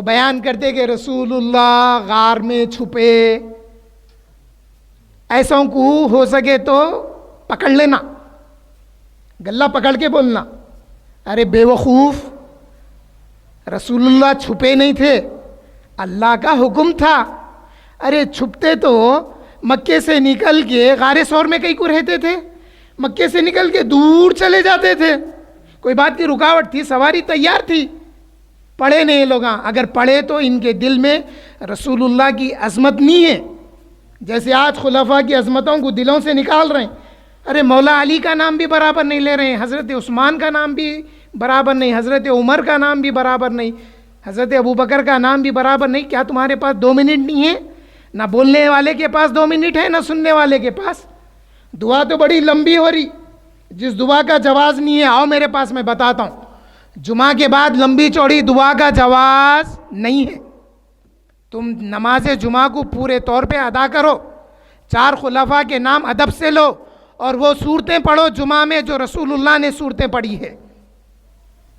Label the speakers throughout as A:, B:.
A: بیان کرتے کہ رسول اللہ غار میں چھپے، ایسوں کو ہو سکے تو پکڑ لینا، گلہ پکڑ کے بولنا، ارے بے وقوف، رسول اللہ چھپے نہیں تھے، اللہ کا حکم تھا۔ ارے چھپتے تو مکے سے نکل کے غار ثور میں کہیں کو رہتے تھے، مکے سے نکل کے دور چلے جاتے تھے، کوئی بات کی رکاوٹ تھی، سواری تیار تھی، پڑھے نہیں لوگ۔ اگر پڑھے تو ان کے دل میں رسول اللہ کی عظمت نہیں ہے، جیسے آج خلفاء کی عظمتوں کو دلوں سے نکال رہے ہیں۔ ارے مولا علی کا نام بھی برابر نہیں لے رہے ہیں، حضرت عثمان کا نام بھی برابر نہیں، حضرت عمر کا نام بھی برابر نہیں، حضرت ابوبکر کا نام بھی برابر نہیں۔ کیا تمہارے پاس 2 منٹ نہیں ہے؟ نہ بولنے والے کے پاس 2 منٹ ہے، نہ سننے والے کے پاس۔ دعا تو بڑی لمبی ہو رہی، جس دعا کا جواز نہیں ہے آؤ میرے پاس، میں بتاتا ہوں۔ جمعہ کے بعد لمبی چوڑی دعا کا جواز نہیں ہے۔ تم نماز جمعہ کو پورے طور پہ ادا کرو، 4 خلفاء کے نام ادب سے لو، اور وہ صورتیں پڑھو جمعہ میں جو رسول اللہ نے صورتیں پڑھی ہے،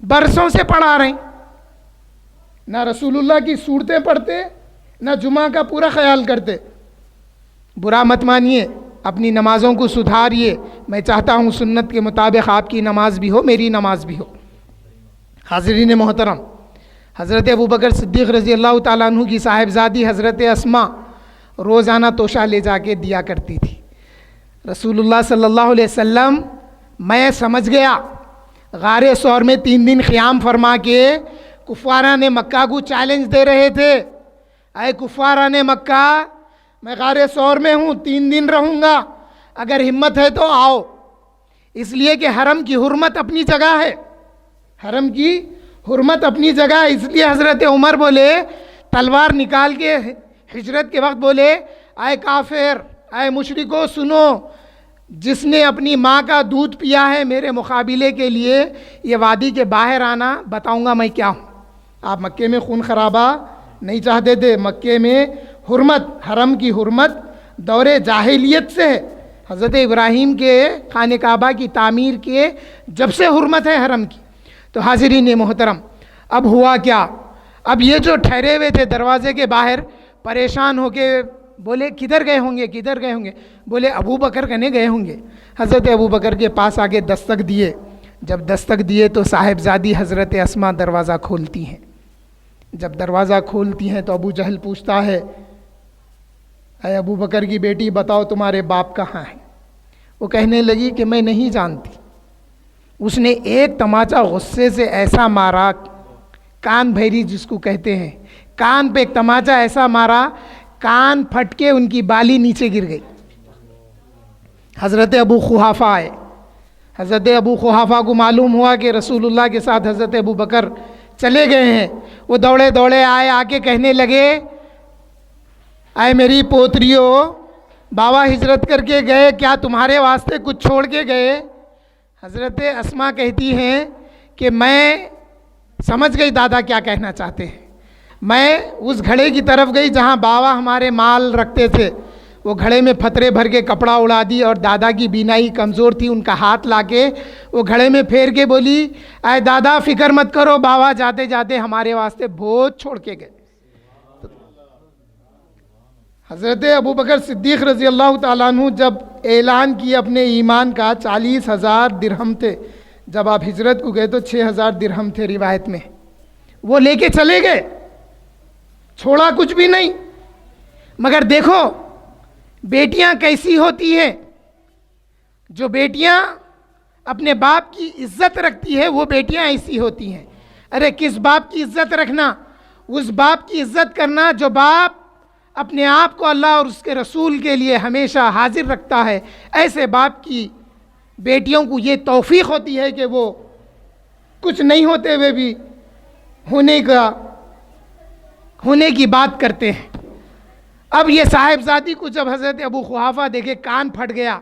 A: برسوں سے پڑھا رہے ہیں۔ نہ رسول اللہ کی صورتیں پڑھتے، نہ جمعہ کا پورا خیال کرتے۔ برا مت مانیے، اپنی نمازوں کو سدھاریے۔ میں چاہتا ہوں سنت کے مطابق آپ کی نماز بھی ہو، میری نماز بھی ہو۔ حاضرین محترم، حضرت ابوبکر صدیق رضی اللہ تعالیٰ عنہ کی صاحبزادی حضرت اسماء روزانہ توشہ لے جا کے دیا کرتی تھی۔ رسول اللہ صلی اللہ علیہ وسلم میں سمجھ گیا، غار ثور میں 3 دن قیام فرما کے کفاران مکہ کو چیلنج دے رہے تھے، اے کفاران مکہ، میں غار ثور میں ہوں، 3 دن رہوں گا، اگر ہمت ہے تو آؤ۔ اس لیے کہ حرم کی حرمت اپنی جگہ ہے، حرم کی حرمت اپنی جگہ ہے۔ اس لیے حضرت عمر بولے، تلوار نکال کے ہجرت کے وقت بولے، اے کافر، اے مشرکو سنو، جس نے اپنی ماں کا دودھ پیا ہے میرے مقابلے کے لیے یہ وادی کے باہر آنا، بتاؤں گا میں کیا ہوں۔ آپ مکے میں خون خرابہ نہیں چاہتے تھے، مکے میں حرمت، حرم کی حرمت دور جاہلیت سے ہے، حضرت ابراہیم کے خانہ کعبہ کی تعمیر کے جب سے حرمت ہے حرم کی۔ تو حاضرین محترم، اب ہوا کیا؟ اب یہ جو ٹھہرے ہوئے تھے دروازے کے باہر پریشان ہو کے بولے کدھر گئے ہوں گے، کدھر گئے ہوں گے؟ بولے ابو بکر کنے گئے ہوں گے۔ حضرت ابو بکر کے پاس آگے دستک دیے، جب دستک دیے تو صاحبزادی حضرت اسماء دروازہ کھولتی ہیں۔ جب دروازہ کھولتی ہیں تو ابو جہل پوچھتا ہے، اے ابو بکر کی بیٹی بتاؤ تمہارے باپ کہاں ہیں؟ وہ کہنے لگی کہ میں نہیں جانتی۔ اس نے ایک تماچا غصے سے ایسا مارا، کان بھیری جس کو کہتے ہیں، کان پہ ایک تماچا ایسا مارا، کان پھٹ کے ان کی بالی نیچے گر گئی۔ حضرت ابو قحافہ آئے، حضرت ابو قحافہ کو معلوم ہوا کہ رسول اللہ کے ساتھ حضرت ابو بکر چلے گئے ہیں۔ وہ دوڑے دوڑے آئے، آ کے کہنے لگے، اے میری پوتریو، بابا ہجرت کر کے گئے، کیا تمہارے واسطے کچھ چھوڑ کے گئے؟ حضرت اسماء کہتی ہیں کہ میں سمجھ گئی دادا کیا کہنا چاہتے ہیں۔ میں اس گھڑے کی طرف گئی جہاں بابا ہمارے مال رکھتے تھے، وہ گھڑے میں پھترے بھر کے کپڑا اڑا دی، اور دادا کی بینائی کمزور تھی، ان کا ہاتھ لا کے وہ گھڑے میں پھیر کے بولی، اے دادا فکر مت کرو، بابا جاتے جاتے ہمارے واسطے بہت چھوڑ کے گئے۔ حضرت ابوبکر صدیق رضی اللہ تعالیٰ عنہ جب اعلان کی اپنے ایمان کا، 40,000 درہم تھے، جب آپ ہجرت کو گئے تو 6,000 درہم تھے روایت میں، وہ لے کے چلے گئے، چھوڑا کچھ بھی نہیں۔ مگر دیکھو بیٹیاں کیسی ہوتی ہیں، جو بیٹیاں اپنے باپ کی عزت رکھتی ہے وہ بیٹیاں ایسی ہوتی ہیں۔ ارے کس باپ کی عزت رکھنا؟ اس باپ کی عزت کرنا جو باپ اپنے آپ کو اللہ اور اس کے رسول کے لیے ہمیشہ حاضر رکھتا ہے۔ ایسے باپ کی بیٹیوں کو یہ توفیق ہوتی ہے کہ وہ کچھ نہیں ہوتے ہوئے بھی ہونے کی بات کرتے ہیں۔ اب یہ صاحبزادی کو جب حضرت ابو قحافہ دیکھے، کان پھٹ گیا،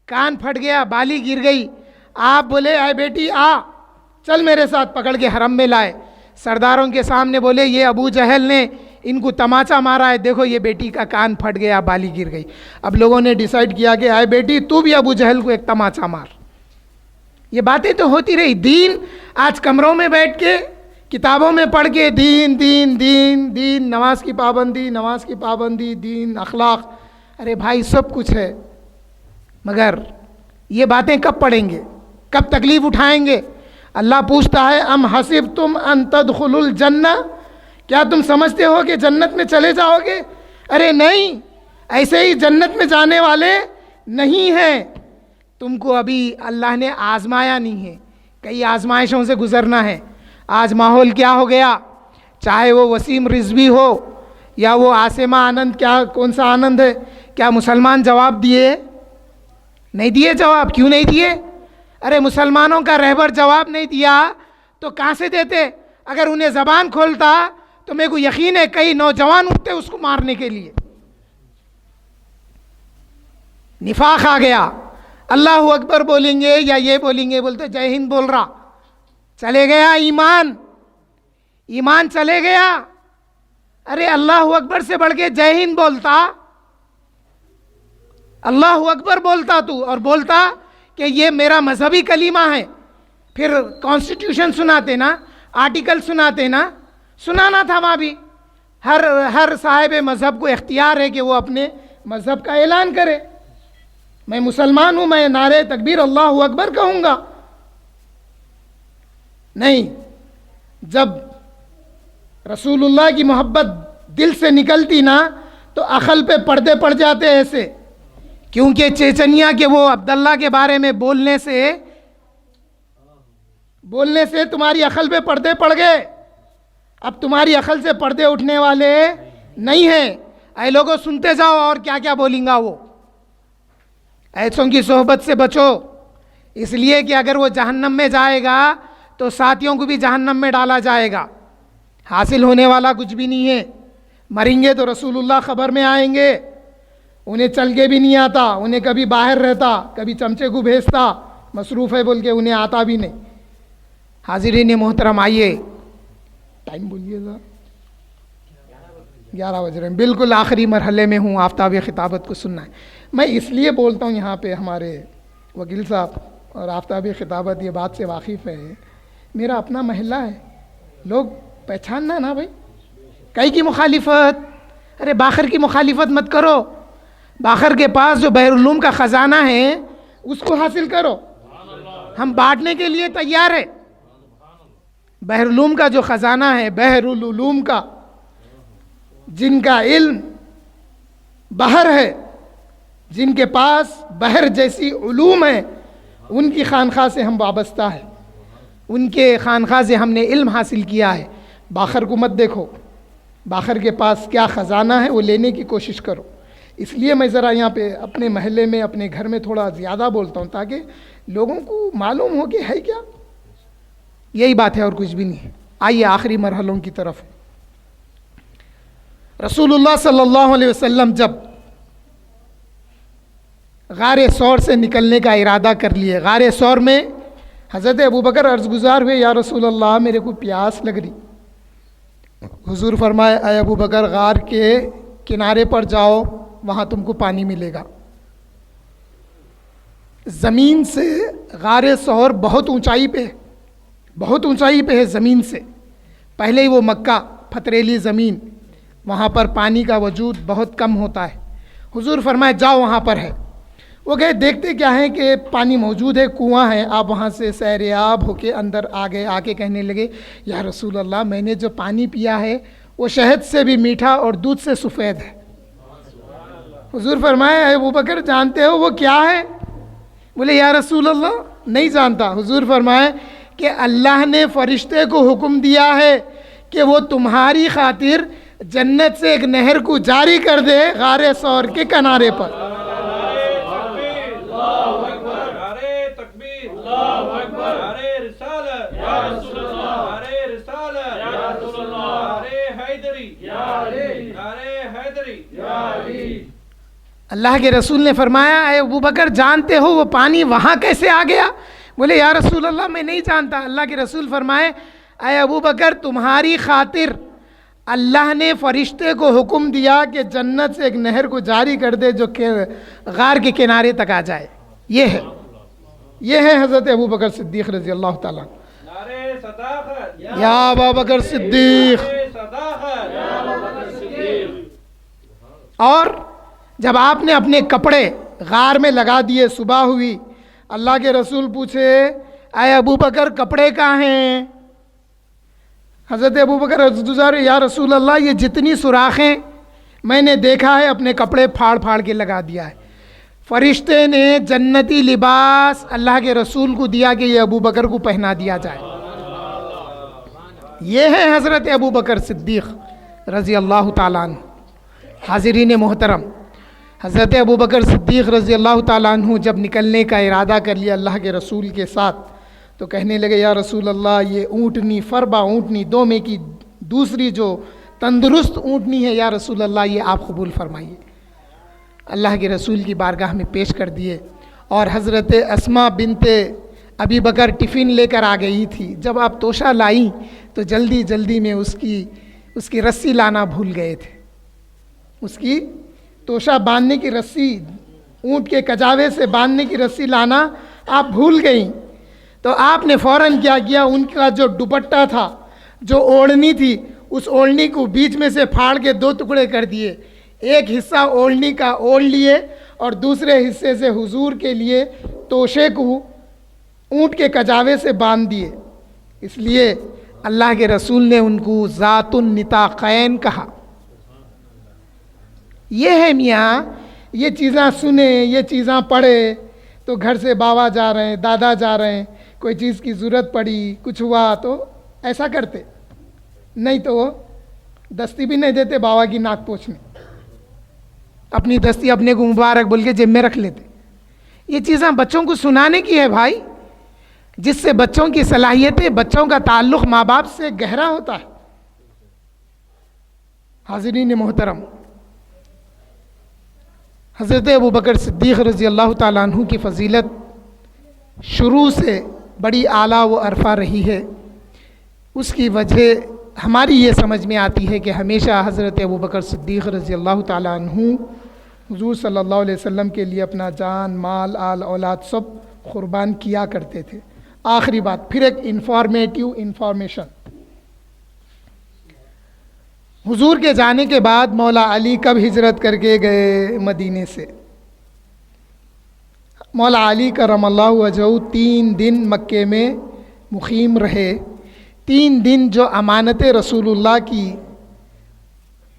A: کان پھٹ گیا، بالی گر گئی۔ آپ بولے، اے بیٹی آ، چل میرے ساتھ، پکڑ کے حرم میں لائے۔ سرداروں کے سامنے بولے، یہ ابو جہل نے ان کو تماچا مارا ہے، دیکھو یہ بیٹی کا کان پھٹ گیا، بالی گر گئی۔ اب لوگوں نے ڈیسائیڈ کیا کہ اے بیٹی تو بھی ابو جہل کو ایک تماچا مار۔ یہ باتیں تو ہوتی رہی۔ دین آج کمروں میں بیٹھ کے کتابوں میں پڑھ کے دین دین دین دین، نماز کی پابندی، نماز کی پابندی، دین، اخلاق، ارے بھائی سب کچھ ہے، مگر یہ باتیں کب پڑھیں گے، کب تکلیف اٹھائیں گے؟ اللہ پوچھتا ہے ام حسبتم ان تدخلوا الجنہ، کیا تم سمجھتے ہو کہ جنت میں چلے جاؤ گے؟ ارے نہیں، ایسے ہی جنت میں جانے والے نہیں ہیں، تم کو ابھی اللہ نے آزمایا نہیں ہے، کئی آزمائشوں سے گزرنا ہے۔ آج ماحول کیا ہو گیا، چاہے وہ وسیم رضوی ہو یا وہ عاصمہ آنند، کیا کون سا آنند ہے، کیا مسلمان جواب دیے؟ نہیں دیے جواب، کیوں نہیں دیے؟ ارے مسلمانوں کا رہبر جواب نہیں دیا تو کہاں سے دیتے؟ اگر انہیں زبان کھولتا تو میرے کو یقین ہے کئی نوجوان اٹھتے اس کو مارنے کے لیے۔ نفاق آ گیا، اللہ اکبر بولیں گے یا یہ بولیں گے، بولتے جے ہند بول رہا، چلے گیا ایمان، ایمان چلے گیا۔ ارے اللہ اکبر سے بڑھ کے جے ہند بولتا، اللہ اکبر بولتا تو، اور بولتا کہ یہ میرا مذہبی کلمہ ہے، پھر کانسٹیٹیوشن سناتے نا، آرٹیکل سناتے نا، سنانا تھا وہاں بھی۔ ہر صاحب مذہب کو اختیار ہے کہ وہ اپنے مذہب کا اعلان کرے، میں مسلمان ہوں، میں نعرہ تکبیر اللہ اکبر کہوں گا۔ نہیں، جب رسول اللہ کی محبت دل سے نکلتی نا تو عقل پہ پردے پڑ جاتے ایسے، کیونکہ چیچنیا کے وہ عبداللہ کے بارے میں بولنے سے تمہاری عقل پہ پردے پڑ گئے، اب تمہاری عقل سے پردے اٹھنے والے نہیں ہیں۔ اے لوگوں سنتے جاؤ اور کیا کیا بولیں گا وہ، ایسوں کی صحبت سے بچو، اس لیے کہ اگر وہ جہنم میں جائے گا تو ساتھیوں کو بھی جہنم میں ڈالا جائے گا، حاصل ہونے والا کچھ بھی نہیں ہے۔ مریں گے تو رسول اللہ خبر میں آئیں گے، انہیں چل کے بھی نہیں آتا، انہیں کبھی باہر رہتا، کبھی چمچے کو بھیجتا، مصروف ہے بول کے انہیں آتا بھی نہیں۔ حاضرین محترم، آئیے ٹائم بولیے ذرا، 11 بج رہے ہیں، بالکل آخری مرحلے میں ہوں، آفتاب خطابت کو سننا ہے۔ میں اس لیے بولتا ہوں، یہاں پہ ہمارے وکیل صاحب اور آفتاب خطابت یہ بات سے واقف ہے، میرا اپنا محلہ ہے، لوگ پہچاننا نا بھائی، کئی کی مخالفت، ارے باخر کی مخالفت مت کرو، باخر کے پاس جو بحر العلوم کا خزانہ ہے اس کو حاصل کرو، ہم بانٹنے کے لیے تیار ہے۔ بحر العلوم کا جو خزانہ ہے، بحر العلوم کا، جن کا علم بحر ہے، جن کے پاس بحر جیسی علوم ہیں، ان کی خانقاہ سے ہم وابستہ ہیں، ان کے خانقاہ سے ہم نے علم حاصل کیا ہے۔ باخر کو مت دیکھو، باخر کے پاس کیا خزانہ ہے وہ لینے کی کوشش کرو۔ اس لیے میں ذرا یہاں پہ اپنے محلے میں، اپنے گھر میں تھوڑا زیادہ بولتا ہوں تاکہ لوگوں کو معلوم ہو کہ ہے کیا، یہی بات ہے اور کچھ بھی نہیں ہے۔ آئیے آخری مرحلوں کی طرف۔ رسول اللہ صلی اللہ علیہ وسلم جب غار ثور سے نکلنے کا ارادہ کر لیے، غار ثور میں حضرت ابوبکر عرض گزار ہوئے، یا رسول اللہ میرے کو پیاس لگ رہی۔ حضور فرمائے، اے ابوبکر غار کے کنارے پر جاؤ، وہاں تم کو پانی ملے گا۔ زمین سے غار ثور بہت اونچائی پہ ہے، بہت اونچائی پہ ہے زمین سے، پہلے ہی وہ مکہ پتریلی زمین، وہاں پر پانی کا وجود بہت کم ہوتا ہے۔ حضور فرمائے جاؤ وہاں پر ہے۔ وہ گئے، دیکھتے کیا ہے کہ پانی موجود ہے، کنواں ہے، آپ وہاں سے سیریاب ہو کے اندر آ گئے، آ کے کہنے لگے، یا رسول اللہ میں نے جو پانی پیا ہے وہ شہد سے بھی میٹھا اور دودھ سے سفید ہے۔ حضور فرمائے، اے ابوبکر جانتے ہو وہ کیا ہے؟ بولے یا رسول اللہ نہیں جانتا۔ حضور فرمائے کہ اللہ نے فرشتے کو حکم دیا ہے کہ وہ تمہاری خاطر جنت سے ایک نہر کو جاری کر دے غار ثور کے کنارے پر۔ اللہ کے رسول نے فرمایا، اے ابوبکر جانتے ہو وہ پانی وہاں کیسے آ گیا؟ بولے یا رسول اللہ میں نہیں جانتا۔ اللہ کے رسول فرمائے، اے ابوبکر تمہاری خاطر اللہ نے فرشتے کو حکم دیا کہ جنت سے ایک نہر کو جاری کر دے جو کہ غار کے کنارے تک آ جائے۔ یہ ہے حضرت ابوبکر صدیق رضی اللہ تعالیٰ۔ یا ابا بکر صدیق. اور جب آپ نے اپنے کپڑے غار میں لگا دیے، صبح ہوئی، اللہ کے رسول پوچھے اے ابو بکر کپڑے کہاں ہیں؟ حضرت ابو بکر یا رسول اللہ یہ جتنی سوراخیں میں نے دیکھا ہے اپنے کپڑے پھاڑ پھاڑ کے لگا دیا ہے. فرشتے نے جنتی لباس اللہ کے رسول کو دیا کہ یہ ابو بکر کو پہنا دیا جائے. یہ ہے حضرت ابو بکر صدیق رضی اللہ تعالیٰ عنہ. حاضرین محترم، حضرت ابو بکر صدیق رضی اللہ تعالیٰ عنہ جب نکلنے کا ارادہ کر لیا اللہ کے رسول کے ساتھ، تو کہنے لگے یا رسول اللہ یہ اونٹنی فربا اونٹنی دو میں کی دوسری جو تندرست اونٹنی ہے یا رسول اللہ یہ آپ قبول فرمائیے. اللہ کے رسول کی بارگاہ میں پیش کر دیے. اور حضرت اسماء بنت ابی بکر ٹفن لے کر آ گئی تھی. جب آپ توشہ لائیں تو جلدی جلدی میں اس کی رسی لانا بھول گئے تھے. اس کی توشہ باندھنے کی رسی، اونٹ کے کجاوے سے باندھنے کی رسی لانا آپ بھول گئیں. تو آپ نے فوراً کیا کیا، ان کا جو دوپٹہ تھا، جو اوڑھنی تھی، اس اوڑھنی کو بیچ میں سے پھاڑ کے دو ٹکڑے کر دیے. ایک حصہ اوڑھنی کا اوڑھ لیے اور دوسرے حصے سے حضور کے لیے توشے کو اونٹ کے کجاوے سے باندھ دیے. اس لیے اللہ کے رسول نے ان کو ذات النطاقین کہا. یہ ہے میاں، یہ چیزاں سنیں، یہ چیزاں پڑھے تو گھر سے بابا جا رہے ہیں، دادا جا رہے ہیں، کوئی چیز کی ضرورت پڑی، کچھ ہوا تو ایسا کرتے، نہیں تو وہ دستی بھی نہیں دیتے بابا کی ناک پوچھ میں، اپنی دستی اپنے کو مبارک بول کے جیب میں رکھ لیتے. یہ چیزاں بچوں کو سنانے کی ہے بھائی، جس سے بچوں کی صلاحیتیں، بچوں کا تعلق ماں باپ سے گہرا ہوتا ہے. حاضرین محترم، حضرت ابو بکر صدیق رضی اللہ تعالیٰ عنہ کی فضیلت شروع سے بڑی اعلیٰ و عرفہ رہی ہے. اس کی وجہ ہماری یہ سمجھ میں آتی ہے کہ ہمیشہ حضرت ابو بکر صدیق رضی اللہ تعالیٰ عنہ حضور صلی اللہ علیہ وسلم کے لیے اپنا جان، مال، آل، اولاد سب قربان کیا کرتے تھے. آخری بات، پھر ایک انفارمیشن. حضور کے جانے کے بعد مولا علی کب ہجرت کر کے گئے مدینے سے؟ مولا علی کرم اللہ وجہہ 3 دن مکے میں مقیم رہے. 3 دن جو امانت رسول اللہ کی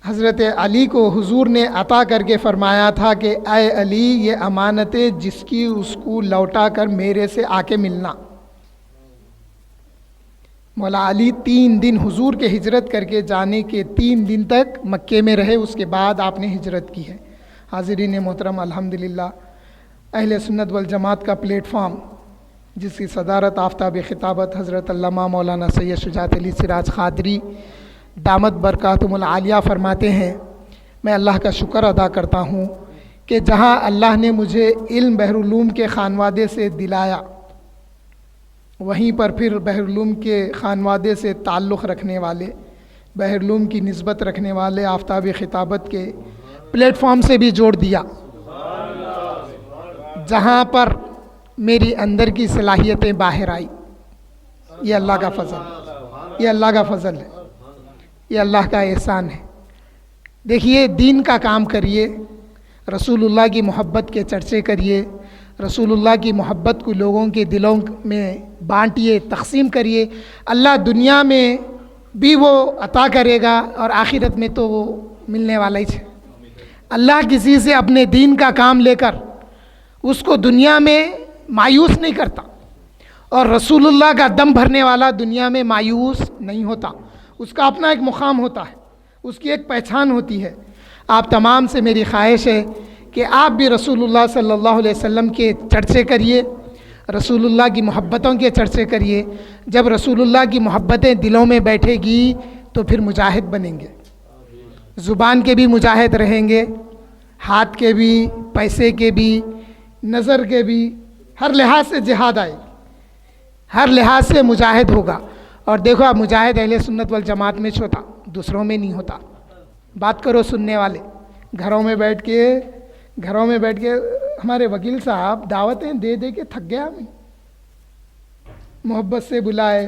A: حضرت علی کو حضور نے عطا کر کے فرمایا تھا کہ اے علی یہ امانتیں جس کی اس کو لوٹا کر میرے سے آ کے ملنا. مولا علی 3 دن حضور کے ہجرت کر کے جانے کے 3 دن تک مکے میں رہے، اس کے بعد آپ نے ہجرت کی ہے. حاضرین محترم، الحمدللہ اہل سنت والجماعت کا پلیٹ فارم جس کی صدارت آفتاب خطابت حضرت علامہ مولانا سید شجاعت علی سراج قادری دامت برکاتہم العالیہ فرماتے ہیں، میں اللہ کا شکر ادا کرتا ہوں کہ جہاں اللہ نے مجھے علم بحر العلوم کے خانوادے سے دلایا، وہیں پر پھر بحر العلوم کے خانوادے سے تعلق رکھنے والے، بحر العلوم کی نسبت رکھنے والے آفتاب خطابت کے پلیٹ فارم سے بھی جوڑ دیا، جہاں پر میری اندر کی صلاحیتیں باہر آئی. یہ اللہ کا فضل، یہ اللہ کا فضل ہے، یہ اللہ کا احسان ہے. دیکھیے، دین کا کام کریے، رسول اللہ کی محبت کے چرچے کریے، رسول اللہ کی محبت کو لوگوں کے دلوں میں بانٹیے، تقسیم کریے. اللہ دنیا میں بھی وہ عطا کرے گا اور آخرت میں تو وہ ملنے والا ہی ہے. اللہ کسی سے اپنے دین کا کام لے کر اس کو دنیا میں مایوس نہیں کرتا، اور رسول اللہ کا دم بھرنے والا دنیا میں مایوس نہیں ہوتا. اس کا اپنا ایک مقام ہوتا ہے، اس کی ایک پہچان ہوتی ہے. آپ تمام سے میری خواہش ہے کہ آپ بھی رسول اللہ صلی اللہ علیہ وسلم کے چرچے کریے، رسول اللہ کی محبتوں کے چرچے کریے. جب رسول اللہ کی محبتیں دلوں میں بیٹھے گی تو پھر مجاہد بنیں گے، زبان کے بھی مجاہد رہیں گے، ہاتھ کے بھی، پیسے کے بھی، نظر کے بھی، ہر لحاظ سے جہاد آئے، ہر لحاظ سے مجاہد ہوگا. اور دیکھو، آپ مجاہد اہل سنت والجماعت میں ہوتا، دوسروں میں نہیں ہوتا. بات کرو سننے والے، گھروں میں بیٹھ کے ہمارے وکیل صاحب دعوتیں دے دے کے تھک گیا. محبت سے بلائے،